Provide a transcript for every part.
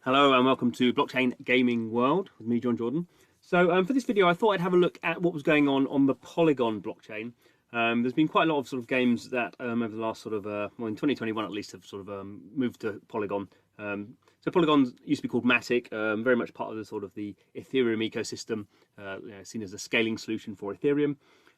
Hello and welcome to Blockchain Gaming World with me, John Jordan. So for this video, I thought I'd have a look at what was going on the Polygon blockchain. There's been quite a lot of sort of games that over the last sort of, well, in 2021 at least, have sort of moved to Polygon. So Polygon used to be called Matic, very much part of the sort of the Ethereum ecosystem, seen as a scaling solution for Ethereum.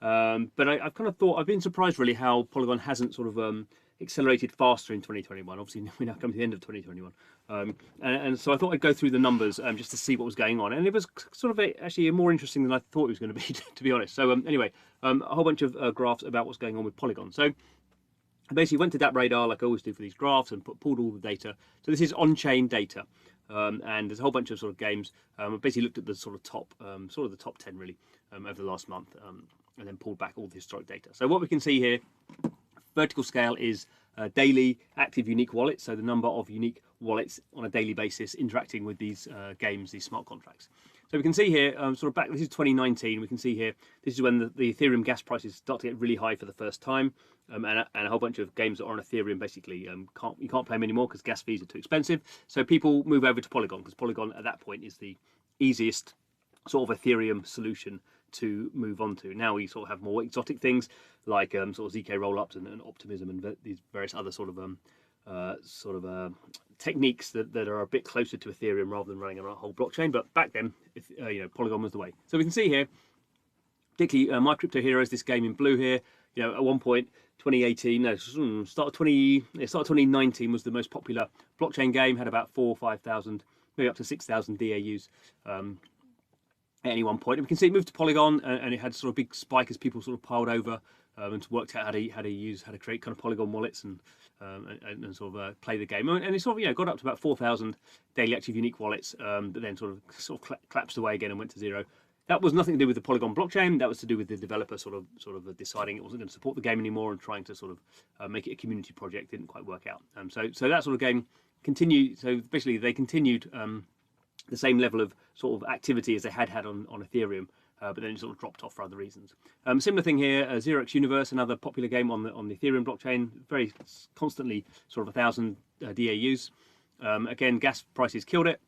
But I've kind of thought, I've been surprised really how Polygon hasn't sort of accelerated faster in 2021. Obviously, we're now coming to the end of 2021. And so I thought I'd go through the numbers just to see what was going on. And it was sort of actually more interesting than I thought it was going to be, to be honest. So anyway, a whole bunch of graphs about what's going on with Polygon. So I basically went to DappRadar, like I always do for these graphs, and pulled all the data. So this is on-chain data. And there's a whole bunch of sort of games. I basically looked at the sort of top, the top 10 really, over the last month, and then pulled back all the historic data. So what we can see here, vertical scale is daily active unique wallets, so the number of unique wallets on a daily basis interacting with these games, these smart contracts. So we can see here, sort of back, this is 2019, we can see here, this is when the Ethereum gas prices start to get really high for the first time, and a whole bunch of games that are on Ethereum basically you can't play them anymore because gas fees are too expensive. So people move over to Polygon, because Polygon at that point is the easiest sort of Ethereum solution to move on to. Now we sort of have more exotic things like sort of ZK rollups and optimism and these various other sort of techniques that are a bit closer to Ethereum rather than running on a whole blockchain. But back then, Polygon was the way. So we can see here, particularly My Crypto Heroes, this game in blue here. At one point, 2019 was the most popular blockchain game. Had about 4,000 or 5,000, maybe up to 6,000 DAUs. At any one point, and we can see it moved to Polygon, and it had sort of big spike as people sort of piled over and worked out how to create kind of Polygon wallets and sort of play the game. And it sort of got up to about 4,000 daily active unique wallets, but then sort of collapsed away again and went to zero. That was nothing to do with the Polygon blockchain. That was to do with the developer sort of deciding it wasn't going to support the game anymore and trying to sort of make it a community project. Didn't quite work out. So that sort of game continued. So basically, they continued. The same level of sort of activity as they had on Ethereum, but then it sort of dropped off for other reasons. Similar thing here, Xerox Universe, another popular game on the Ethereum blockchain, very constantly sort of 1,000 DAUs. Again, gas prices killed it,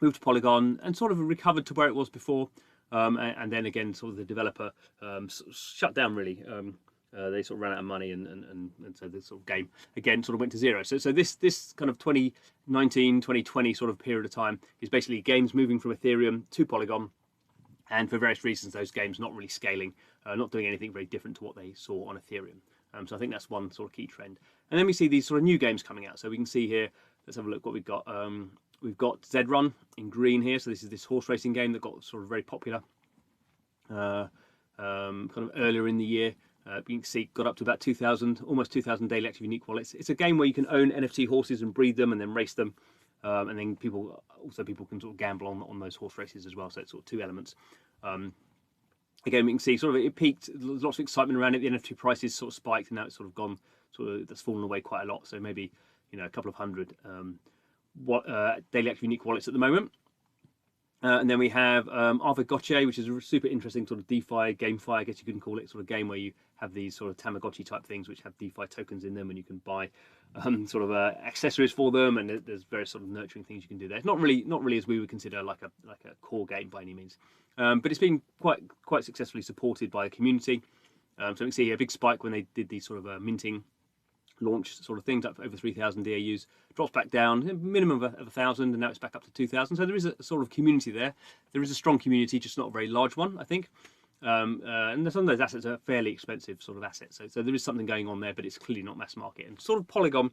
moved to Polygon, and sort of recovered to where it was before. And then again, sort of the developer shut down really. They sort of ran out of money, and so this sort of game again sort of went to zero. So this kind of 2019, 2020 sort of period of time is basically games moving from Ethereum to Polygon, and for various reasons those games not really scaling, not doing anything very different to what they saw on Ethereum. So I think that's one sort of key trend. And then we see these sort of new games coming out. So we can see here, let's have a look what we've got. We've got Z-Run in green here. So this is this horse racing game that got sort of very popular kind of earlier in the year. You can see got up to about 2,000, almost 2,000 daily active unique wallets. It's a game where you can own NFT horses and breed them and then race them, and then people can sort of gamble on those horse races as well. So it's sort of two elements. Again, we can see sort of it peaked. There's lots of excitement around it. The NFT prices sort of spiked, and now it's sort of gone. That's fallen away quite a lot. So maybe a couple of hundred daily active unique wallets at the moment. And then we have Arthur Gotche, which is a super interesting sort of DeFi, GameFi, I guess you can call it, sort of game where you have these sort of Tamagotchi type things which have DeFi tokens in them, and you can buy sort of accessories for them, and there's various sort of nurturing things you can do there. It's not really as we would consider like a core game by any means, but it's been quite successfully supported by the community. So we can see here a big spike when they did these sort of minting launch sort of things, up over 3,000 DAUs, drops back down, minimum of 1,000, and now it's back up to 2,000. So there is a sort of community there. There is a strong community, just not a very large one, I think. And some of those assets are fairly expensive sort of assets. So there is something going on there, but it's clearly not mass market. And sort of Polygon,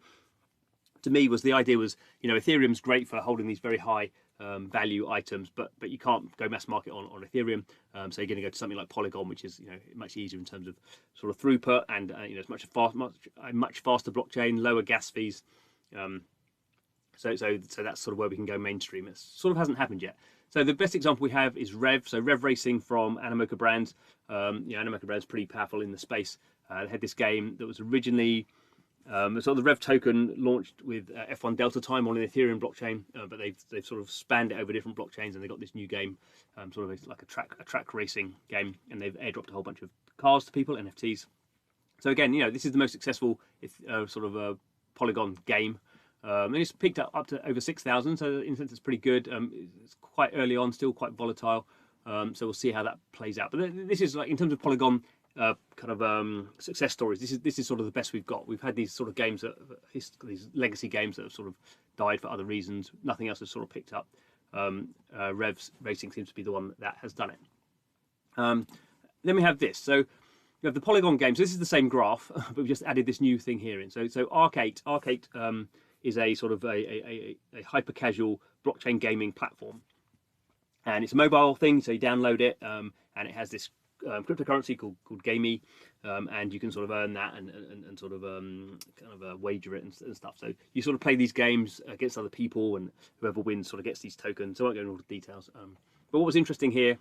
to me, the idea was, Ethereum's great for holding these very high value items, but you can't go mass market on Ethereum. So you're going to go to something like Polygon, which is much easier in terms of sort of throughput, and it's much faster blockchain, lower gas fees. So that's sort of where we can go mainstream. It sort of hasn't happened yet. So the best example we have is Rev. So Rev Racing from Animoca Brands. Animoca Brands pretty powerful in the space. They had this game that was originally so the Rev token launched with F1 Delta Time on the Ethereum blockchain, but they've sort of spanned it over different blockchains, and they got this new game, sort of like a track racing game, and they've airdropped a whole bunch of cars to people, NFTs. So again, this is the most successful sort of Polygon game and it's peaked up to over 6,000. So in a sense, it's pretty good. It's quite early on, still quite volatile. So we'll see how that plays out. But this is like in terms of Polygon success stories. This is sort of the best we've got. We've had these sort of games these legacy games that have sort of died for other reasons. Nothing else has sort of picked up. Revs Racing seems to be the one that has done it. Then we have this. So you have the Polygon games. This is the same graph, but we've just added this new thing here in. So Arc8 is a sort of a hyper casual blockchain gaming platform. And it's a mobile thing, so you download it, and it has this cryptocurrency called Gamey, and you can sort of earn that and sort of wager it and stuff. So you sort of play these games against other people, and whoever wins sort of gets these tokens. So I won't go into all the details. But what was interesting here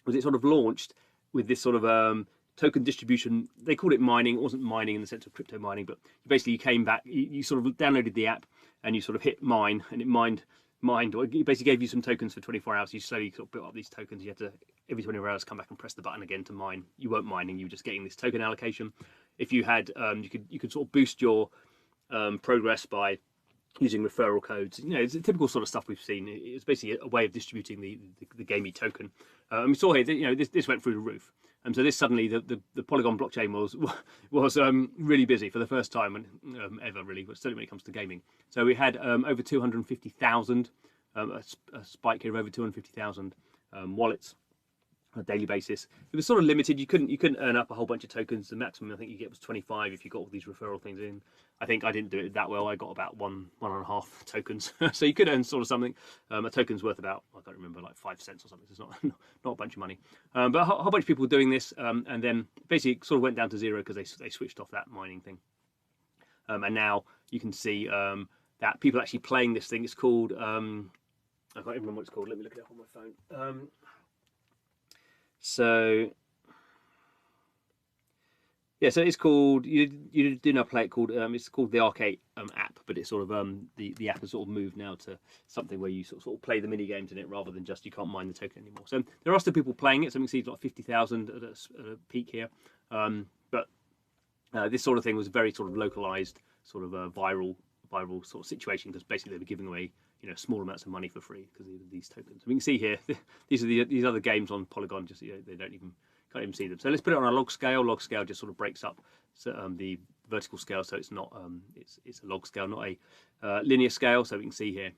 was it sort of launched with this sort of token distribution. They called it mining. It wasn't mining in the sense of crypto mining, but basically you came back, you sort of downloaded the app, and you sort of hit mine, and it mined, or it basically gave you some tokens for 24 hours. You slowly sort of built up these tokens. You had to, every 24 hours, come back and press the button again to mine. You weren't mining, you were just getting this token allocation. If you had, you could sort of boost your progress by using referral codes. You know, it's a typical sort of stuff we've seen. It's basically a way of distributing the Gamey token. And we saw here that, you know, this went through the roof. And so this suddenly, the Polygon blockchain was really busy for the first time ever, really, but certainly when it comes to gaming. So we had over 250,000, a spike here of over 250,000 wallets on a daily basis. It was sort of limited. You couldn't earn up a whole bunch of tokens. The maximum I think you get was 25 if you got all these referral things in. I think I didn't do it that well. I got about one and a half tokens. So you could earn sort of something. A token's worth about, I can't remember, like 5 cents or something. So it's not a bunch of money. But a whole bunch of people doing this, and then basically sort of went down to zero because they switched off that mining thing. And now you can see that people actually playing this thing. It's called, I can't even remember what it's called. Let me look it up on my phone. So yeah, so it's called, you do know play it called, it's called the Arc8 app, but it's sort of the app has sort of moved now to something where you sort of play the mini games in it rather than just you can't mine the token anymore. So there are still people playing it. So we can see like 50,000 at a peak here, but this sort of thing was very sort of localized, sort of a viral sort of situation, because basically they were giving away, you know, small amounts of money for free because of these tokens. We can see here these are these other games on Polygon. Just, you know, they can't even see them. So let's put it on a log scale. Log scale just sort of breaks up the vertical scale, so it's not it's a log scale, not a linear scale. So we can see here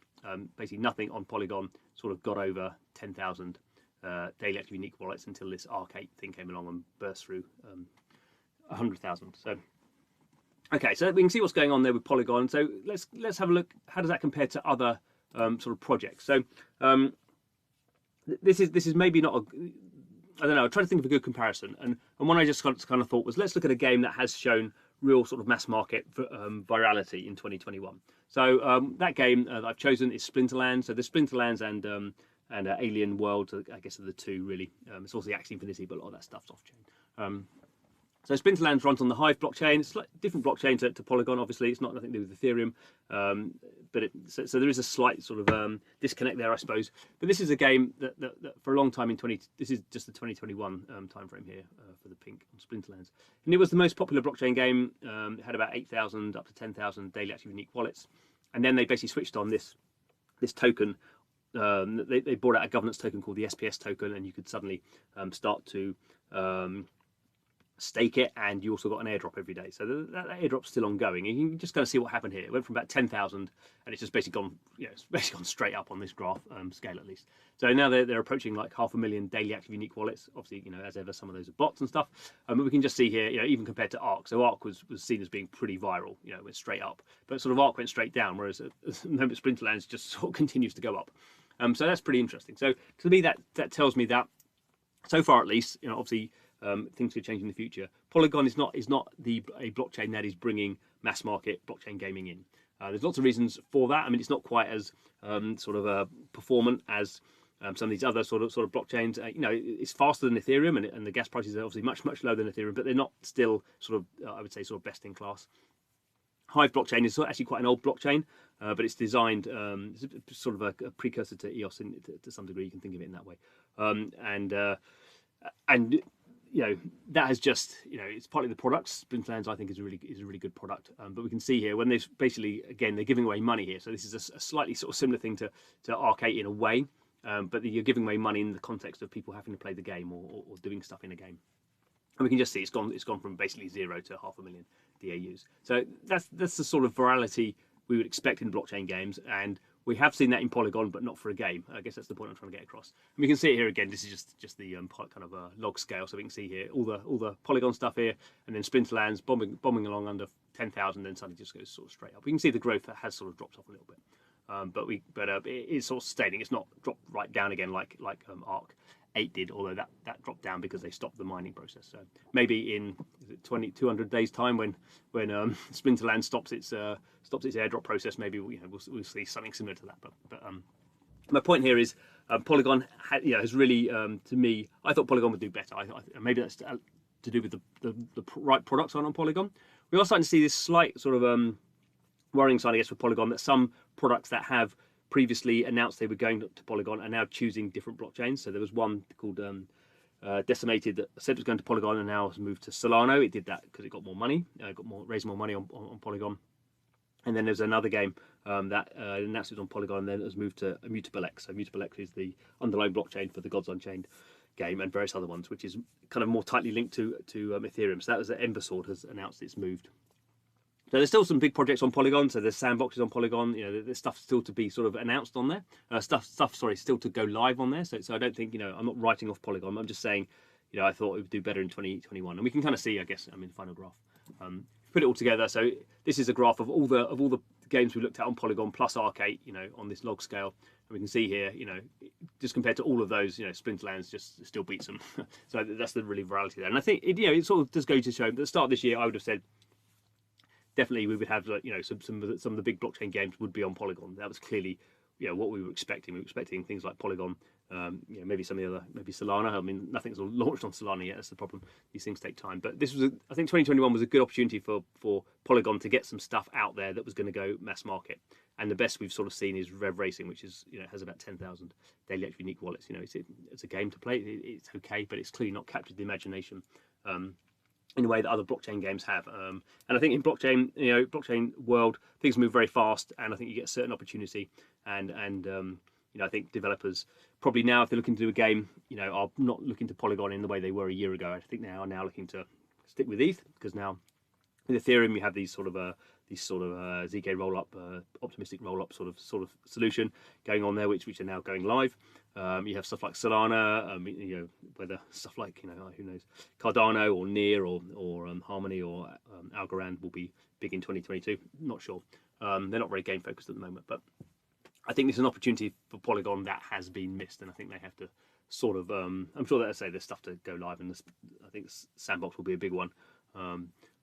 basically nothing on Polygon sort of got over 10,000 daily active unique wallets until this Arc8 thing came along and burst through 100,000. So okay, so we can see what's going on there with Polygon. So let's have a look. How does that compare to other sort of projects? So this is maybe not a, I don't know, I'm trying to think of a good comparison, and one I just kind of thought was, let's look at a game that has shown real sort of mass market virality in 2021. So that game that I've chosen is Splinterlands. So the Splinterlands and Alien World, I guess, are the two really. It's also the Axie Infinity, but a lot of that stuff's off chain. So Splinterlands runs on the Hive blockchain. It's like different blockchain to Polygon. Obviously, it's not nothing to do with Ethereum, but so there is a slight sort of disconnect there, I suppose. But this is a game that for a long time this is just the 2021 time frame here for the pink on Splinterlands, and it was the most popular blockchain game. It had about 8,000 up to 10,000 daily active unique wallets, and then they basically switched on this token. They brought out a governance token called the SPS token, and you could suddenly start to stake it, and you also got an airdrop every day. So that airdrop's still ongoing. And you can just kind of see what happened here. It went from about 10,000, and it's just basically gone, you know, it's basically gone straight up on this graph scale at least. So now they're approaching like 500,000 daily active unique wallets. Obviously, you know, as ever, some of those are bots and stuff. But we can just see here, you know, even compared to Arc. So Arc was seen as being pretty viral. You know, it went straight up, but sort of Arc went straight down, whereas Splinterlands just sort of continues to go up. So that's pretty interesting. So to me, that tells me that so far, at least, you know, obviously. Things could change in the future. Polygon is not a blockchain that is bringing mass market blockchain gaming in. There's lots of reasons for that. I mean, it's not quite as sort of performant as some of these other sort of blockchains. You know, it's faster than Ethereum, and the gas prices are obviously much lower than Ethereum, but they're not still sort of I would say sort of best in class. Hive blockchain is actually quite an old blockchain, but it's designed it's sort of a precursor to EOS to some degree. You can think of it in that way, and you know, that has just, you know, it's partly the products. Splinterlands, I think, is a really good product. But we can see here when they've basically, again, they're giving away money here. So this is a slightly sort of similar thing to Arcade in a way, but you're giving away money in the context of people having to play the game or doing stuff in a game. And we can just see it's gone from basically 0 to 500,000 DAUs. So that's the sort of virality we would expect in blockchain games, and we have seen that in Polygon, but not for a game. I guess that's the point I'm trying to get across. And we can see it here again. This is just the kind of log scale, so we can see here all the Polygon stuff here, and then Splinterlands bombing along under 10,000, then suddenly just goes sort of straight up. We can see the growth that has sort of dropped off a little bit, but it is sort of sustaining. It's not dropped right down again like Arc 8 did, although that dropped down because they stopped the mining process. So maybe in 200 days time, when Splinterland stops its airdrop process, maybe we'll see something similar to that. But my point here is Polygon has really, to me, I thought Polygon would do better. Maybe that's to do with the right products on Polygon. We are starting to see this slight sort of worrying sign, I guess, for Polygon, that some products that have previously announced they were going to Polygon are now choosing different blockchains. So there was one called Decimated that said it was going to Polygon and now has moved to Solana. It did that because it got more money, raised more money on Polygon. And then there's another game that announced it was on Polygon and then it was moved to Immutable X. So Immutable X is the underlying blockchain for the Gods Unchained game and various other ones, which is kind of more tightly linked to Ethereum. So that was that Embersword has announced it's moved. So there's still some big projects on Polygon. So there's sandboxes on Polygon. There's stuff still to be sort of announced on there. Still to go live on there. So I don't think, I'm not writing off Polygon. I'm just saying, I thought it would do better in 2021. And we can kind of see, I guess, the final graph. Put it all together. So this is a graph of all the games we looked at on Polygon plus Arcade, on this log scale. And we can see here, just compared to all of those, Splinterlands just still beats them. So that's the really virality there. And I think it sort of does go to show. At the start of this year, I would have said, definitely we would have some of the big blockchain games would be on Polygon. That was clearly what we were expecting. We were expecting things like Polygon, maybe some of the other, maybe Solana. I mean, nothing's launched on Solana yet. That's the problem. These things take time. But this was, I think, 2021 was a good opportunity for Polygon to get some stuff out there that was going to go mass market. And the best we've sort of seen is Rev Racing, which is has about 10,000 daily active unique wallets. It's a game to play. It's okay, but it's clearly not captured the imagination in a way that other blockchain games have. And I think in blockchain world, things move very fast, and I think you get a certain opportunity. And I think developers probably now, if they're looking to do a game, are not looking to Polygon in the way they were a year ago. I think they are now looking to stick with ETH, because now with Ethereum you have these sort of ZK rollup, optimistic rollup sort of solution going on there, which are now going live. You have stuff like Solana, whether stuff like who knows, Cardano or Near or Harmony or Algorand will be big in 2022. Not sure. They're not very game focused at the moment, but I think this is an opportunity for Polygon that has been missed, and I think they have to sort of. I'm sure that there's stuff to go live, and I think Sandbox will be a big one.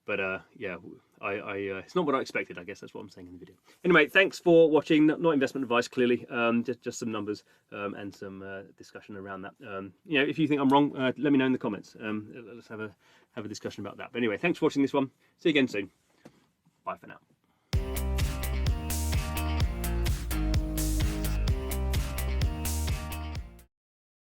But it's not what I expected. I guess that's what I'm saying in the video. Anyway, thanks for watching. Not investment advice, clearly. Just some numbers and some discussion around that. If you think I'm wrong, let me know in the comments. Let's have a discussion about that. But anyway, thanks for watching this one. See you again soon. Bye for now.